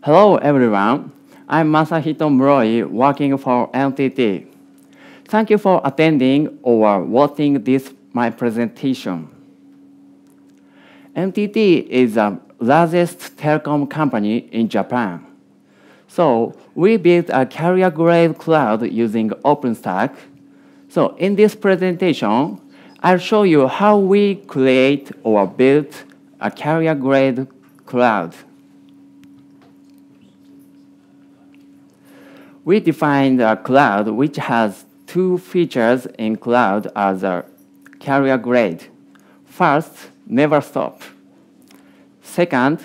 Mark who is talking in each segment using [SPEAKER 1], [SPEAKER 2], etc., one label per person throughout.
[SPEAKER 1] Hello everyone, I'm Masahito Muroi working for NTT. Thank you for attending or watching this my presentation. NTT is the largest telecom company in Japan. So we built a carrier-grade cloud using OpenStack. So in this presentation, I'll show you how we create or build a carrier-grade cloud. We defined a cloud which has two features in cloud as a carrier grade. First, never stop. Second,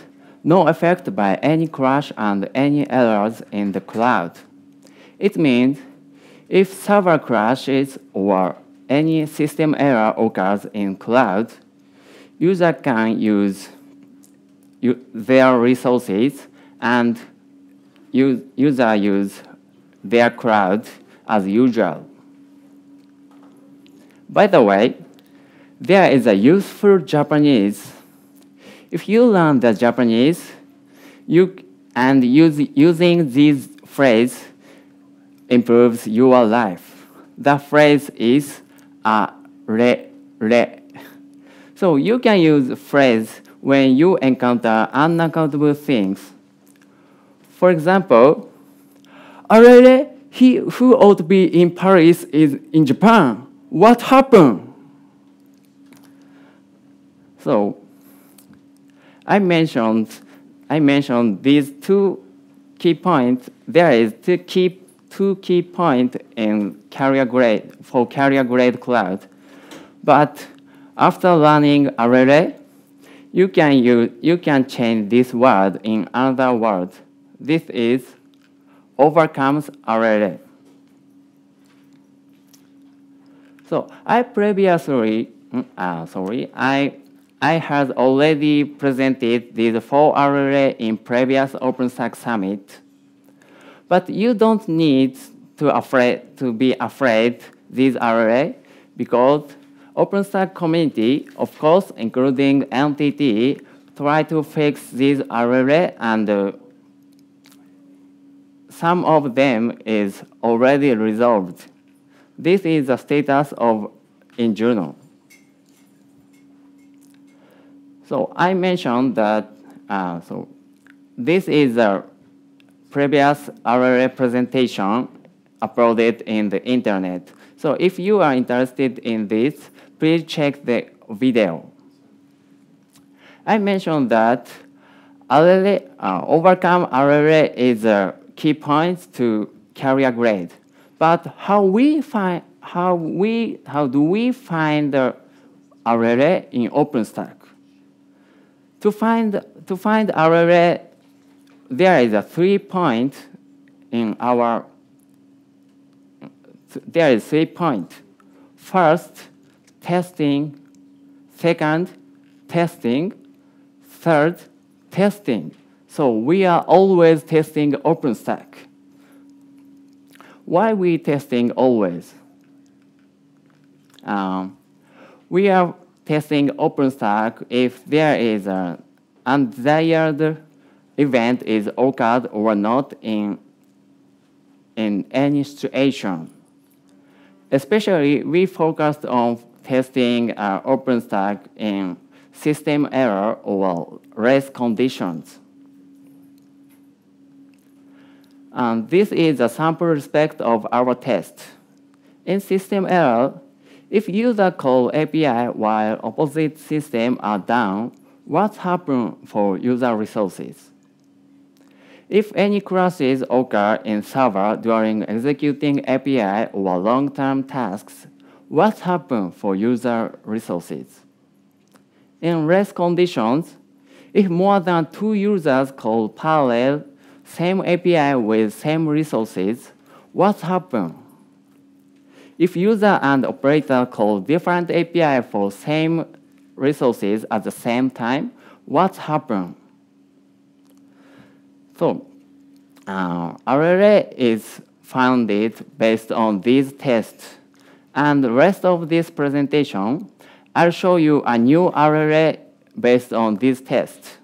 [SPEAKER 1] no effect by any crash and any errors in the cloud. It means if server crashes or any system error occurs in cloud, user can use their resources and user use their cloud as usual. By the way, there is a useful Japanese. If you learn the Japanese, using this phrase improves your life. The phrase is re. So you can use phrase when you encounter unaccountable things. For example, Arere, he who ought to be in Paris is in Japan. What happened? So I mentioned these two key points. There is two key points in carrier grade cloud. But after learning Arere, you can change this word in another word. This is overcomes Arere. So I had already presented these 4 Arere in previous OpenStack summit, but you don't need to be afraid these Arere because OpenStack community, of course, including NTT, try to fix these Arere and some of them is already resolved. This is the status of in journal. So I mentioned that, this is the previous Arere presentation uploaded in the internet. So if you are interested in this, please check the video. I mentioned that overcome Arere is a key points to carrier grade. But how do we find the Arere in OpenStack? To find Arere, there is a 3 point in our. There is 3 points. First, testing. Second, testing. Third, testing. So we are always testing OpenStack. Why we testing always? We are testing OpenStack if there is an undesired event is occurred or not in any situation. Especially, we focused on testing OpenStack in system error or race conditions. And this is a sample respect of our test. In system error, if user call API while opposite systems are down, what happens for user resources? If any crashes occur in server during executing API or long-term tasks, what happens for user resources? In race conditions, if more than 2 users call parallel same API with same resources, what happens? If user and operator call different API for same resources at the same time, what happens? So, Arere is founded based on these tests. And the rest of this presentation, I'll show you a new Arere based on these tests.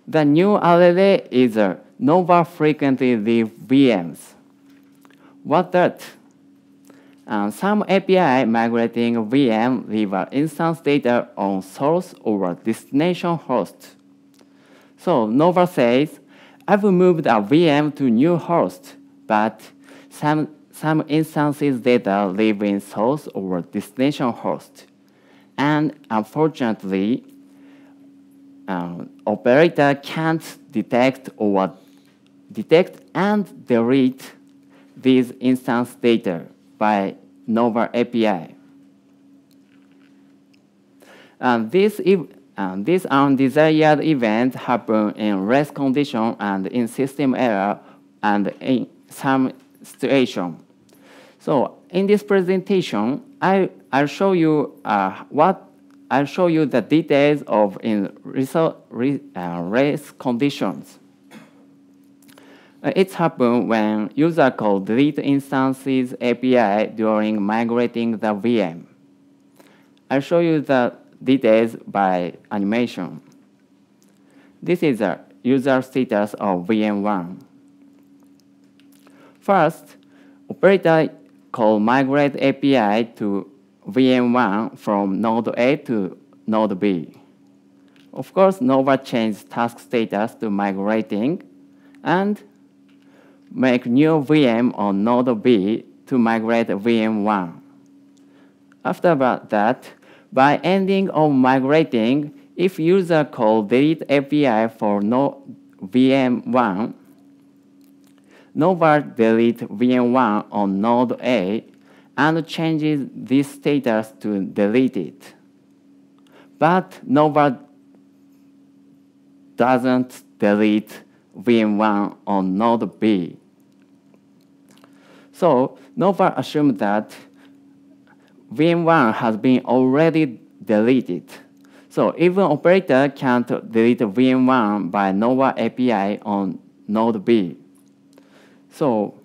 [SPEAKER 1] The new Arere is Nova frequently leave VMs. What that? Some API migrating VM leave an instance data on source or destination host. So Nova says, I've moved a VM to new host, but some instances data live in source or destination host. And unfortunately, operator can't detect and delete these instance data by Nova API. These undesired events happen in rest condition and in system error and in some situation. So in this presentation, I'll show you the details of rest conditions. It's happened when user call delete instances API during migrating the VM. I'll show you the details by animation. This is the user status of VM1. First, operator call migrate API to VM1 from node A to node B. Of course, Nova changed task status to migrating and make new VM on node B to migrate VM1. After that, by ending of migrating, if user call delete API for VM1, Nova delete VM1 on node A and changes this status to deleted. But Nova doesn't delete VM1 on node B. So Nova assumes that VM1 has been already deleted. So even operator can't delete VM1 by Nova API on node B. So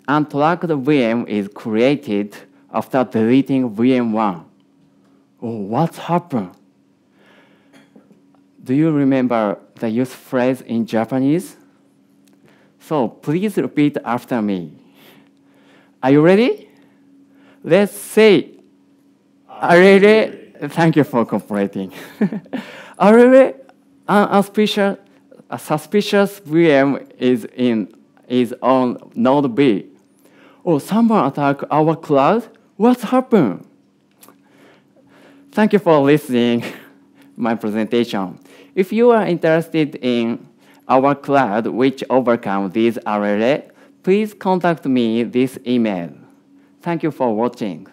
[SPEAKER 1] untracked VM is created after deleting VM1. Oh, what happened? Do you remember the use phrase in Japanese? So please repeat after me. Are you ready? Let's say, thank you for cooperating. A suspicious VM is on node B. Oh, someone attacked our cloud? What happened? Thank you for listening my presentation. If you are interested in our cloud which overcome these RLA, please contact me this email. Thank you for watching.